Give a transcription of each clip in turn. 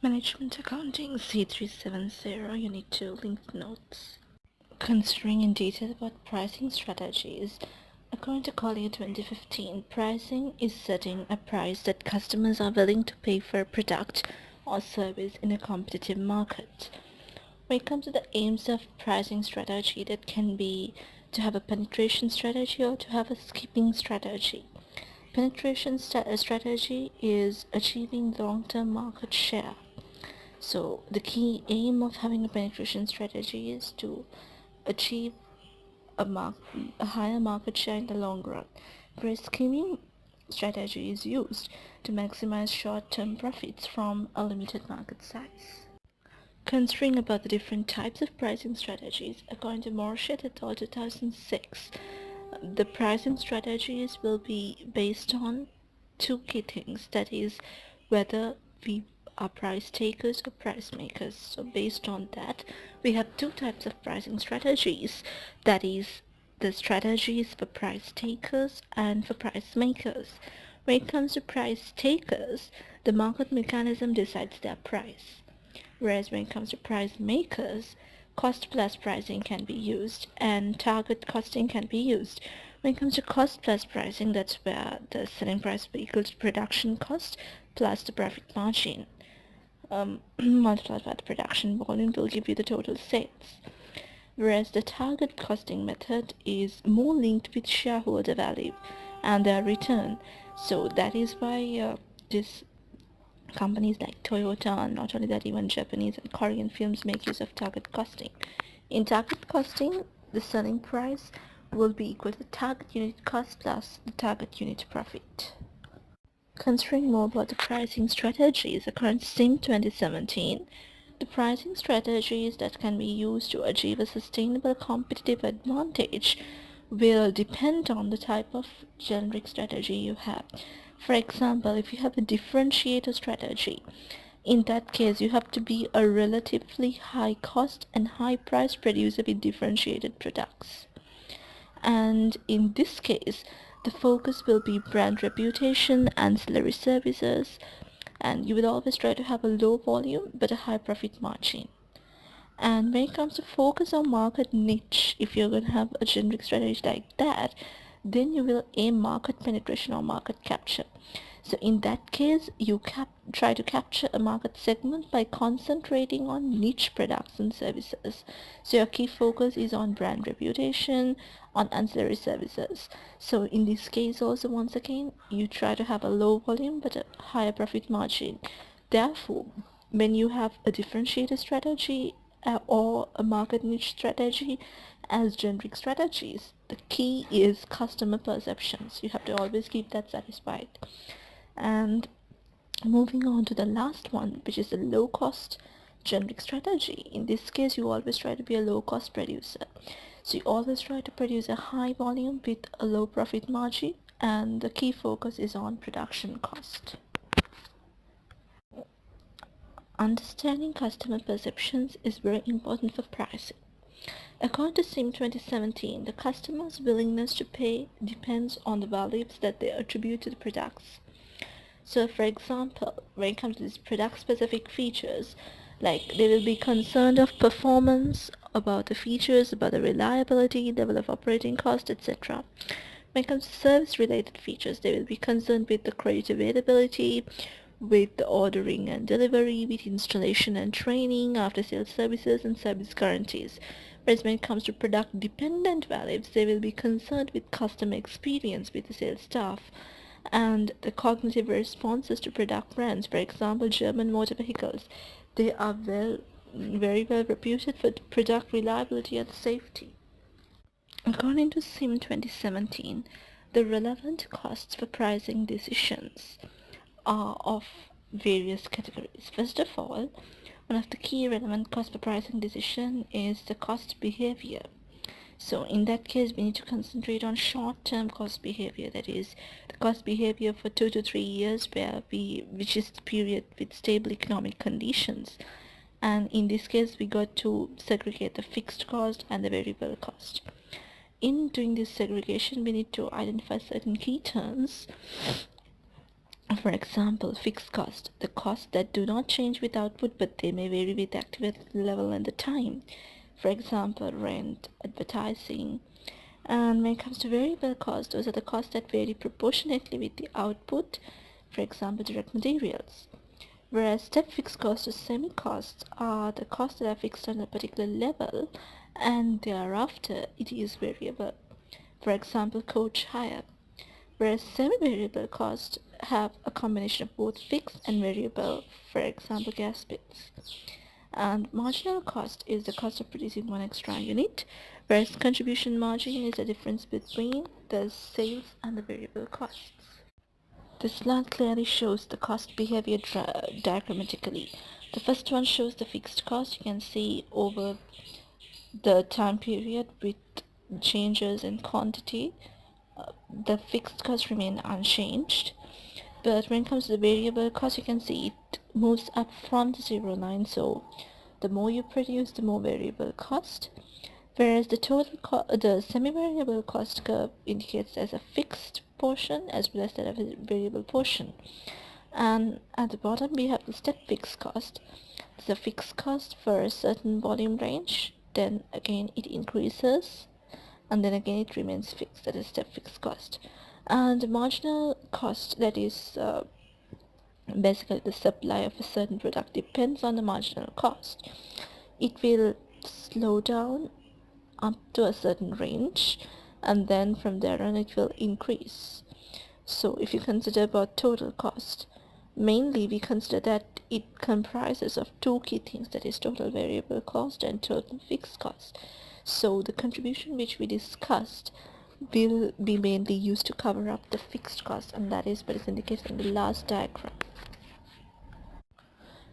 Management Accounting C370 Unit 2 Linked Notes. Considering in detail about pricing strategies, according to Collier 2015, pricing is setting a price that customers are willing to pay for a product or service in a competitive market. When it comes to the aims of pricing strategy, that can be to have a penetration strategy or to have a skipping strategy. Penetration strategy is achieving long-term market share. So the key aim of having a penetration strategy is to achieve a higher market share in the long run, whereas skimming strategy is used to maximize short-term profits from a limited market size. Considering about the different types of pricing strategies, according to Morshed et al. 2006, the pricing strategies will be based on two key things, that is, whether we are price takers or price makers. So based on that, we have two types of pricing strategies, that is, the strategies for price takers and for price makers. When it comes to price takers, the market mechanism decides their price, whereas when it comes to price makers, cost plus pricing can be used and target costing can be used. When it comes to cost plus pricing, that's where the selling price will equal to production cost plus the profit margin multiplied by the production volume will give you the total sales. Whereas the target costing method is more linked with shareholder value and their return. So that is why this companies like Toyota, and not only that, even Japanese and Korean films make use of target costing. In target costing, the selling price will be equal to the target unit cost plus the target unit profit. Considering more about the pricing strategies, according to CIM 2017, the pricing strategies that can be used to achieve a sustainable competitive advantage will depend on the type of generic strategy you have. For example, if you have a differentiator strategy, in that case you have to be a relatively high cost and high price producer with differentiated products. And in this case, the focus will be brand reputation, ancillary services, and you will always try to have a low volume but a high profit margin. And when it comes to focus on market niche, if you're going to have a generic strategy like that, then you will aim market penetration or market capture. So in that case, you try to capture a market segment by concentrating on niche products and services. So your key focus is on brand reputation, on ancillary services. So in this case also, once again, you try to have a low volume but a higher profit margin. Therefore, when you have a differentiated strategy or a market niche strategy as generic strategies, the key is customer perceptions. You have to always keep that satisfied. And moving on to the last one, which is a low cost generic strategy. In this case, you always try to be a low cost producer. So you always try to produce a high volume with a low profit margin, and the key focus is on production cost. Understanding customer perceptions is very important for pricing. According to CIM 2017, the customer's willingness to pay depends on the values that they attribute to the products. So for example, when it comes to these product specific features, like they will be concerned of performance, about the features, about the reliability, level of operating cost, etc. When it comes to service related features, they will be concerned with the credit availability, with the ordering and delivery, with installation and training, after sales services and service guarantees. Whereas when it comes to product dependent values, they will be concerned with customer experience with the sales staff and the cognitive responses to product brands. For example, German motor vehicles, they are very well reputed for product reliability and safety. According to CIM 2017, the relevant costs for pricing decisions are of various categories. First of all, one of the key relevant costs for pricing decision is the cost behavior. So in that case, we need to concentrate on short-term cost behavior, that is the cost behavior for 2 to 3 years, which is the period with stable economic conditions. And in this case, we got to segregate the fixed cost and the variable cost. In doing this segregation, we need to identify certain key terms For example, fixed cost, the costs that do not change with output but they may vary with activity level and the time. For example, rent, advertising. And when it comes to variable costs, those are the costs that vary proportionately with the output, for example, direct materials. Whereas step fixed costs or semi costs are the costs that are fixed on a particular level and thereafter it is variable. For example, coach hire. Whereas semi-variable costs have a combination of both fixed and variable, for example, gas bills. And marginal cost is the cost of producing one extra unit, whereas contribution margin is the difference between the sales and the variable costs. This slide clearly shows the cost behavior diagrammatically. The first one shows the fixed cost. You can see over the time period with changes in quantity, the fixed costs remain unchanged. But when it comes to the variable cost, you can see it moves up from the 0 line. So the more you produce, the more variable cost. Whereas the semi-variable cost curve indicates as a fixed portion as well as that of a variable portion. And at the bottom we have the step fixed cost. It's a fixed cost for a certain volume range. Then again it increases, and then again it remains fixed. That is step fixed cost. And the marginal cost, that is basically the supply of a certain product, depends on the marginal cost. It will slow down up to a certain range, and then from there on it will increase. So if you consider about total cost, mainly we consider that it comprises of two key things, that is total variable cost and total fixed cost. So the contribution which we discussed will be mainly used to cover up the fixed cost, and that is what is indicated in the last diagram.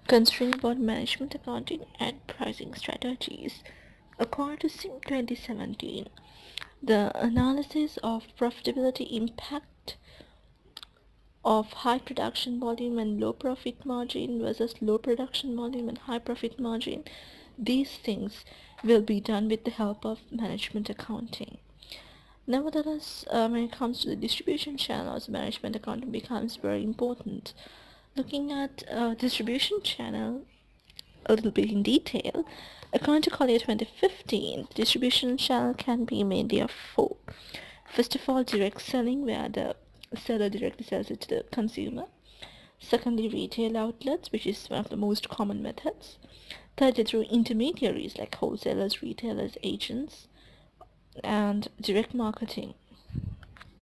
Considering about management accounting and pricing strategies, according to SIM 2017, the analysis of profitability impact of high production volume and low profit margin versus low production volume and high profit margin, these things will be done with the help of management accounting. Nevertheless, when it comes to the distribution channels, management accounting becomes very important. Looking at distribution channel a little bit in detail, according to Collier 2015, distribution channel can be mainly of four. First of all, direct selling, where the seller directly sells it to the consumer. Secondly, retail outlets, which is one of the most common methods. Thirdly, through intermediaries like wholesalers, retailers, agents. And direct marketing,